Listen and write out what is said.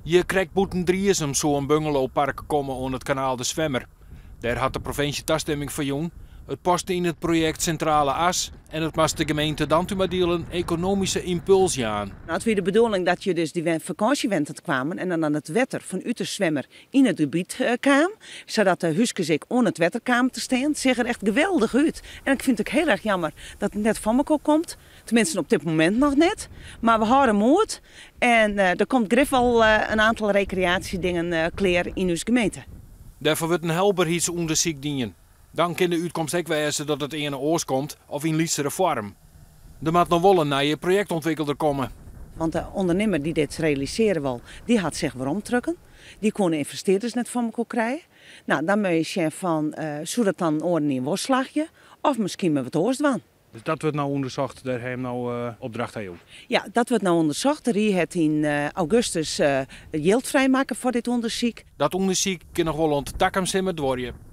Je krijgt boeten Driessen zo'n bungalowpark komen aan het kanaal de Zwemmer. Daar had de provincie toestemming voor jong. Het paste in het project Centrale As en het moest de gemeente Dantumadelen economische impuls aan. Nou, het was de bedoeling dat je dus die vakantiewinter kwamen en dan aan het wetter vanuit de Zwemmer in het gebied kwam. Zodat de huisjes ik aan het wetter kwamen te staan. Het zag er echt geweldig uit. En ik vind het ook heel erg jammer dat het net van elkaar komt. Tenminste op dit moment nog net. Maar we houden moed. En er komt grif wel een aantal recreatiedingen klaar in onze gemeente. Daarvoor wordt een helderheidsonderzoek dienen. Dan kan de uitkomst ook wezen dat het in een oors komt of in lietsere vorm. Er moet nog wel een nieuwe projectontwikkelaar komen. Want de ondernemer die dit realiseren wil, die had zich waarom drukken. Die konden investeerders net van elkaar krijgen. Nou, dan moet je zeggen van, zou dat dan oren in worstslagje? Of misschien met wat oors doen. Dus dat wordt nou onderzocht, daar hebben we nou opdracht aan. Ja, dat wordt nou onderzocht. Er het in augustus geld vrijmaken voor dit onderzoek. Dat onderzoek kan nog wel aan de takken worden.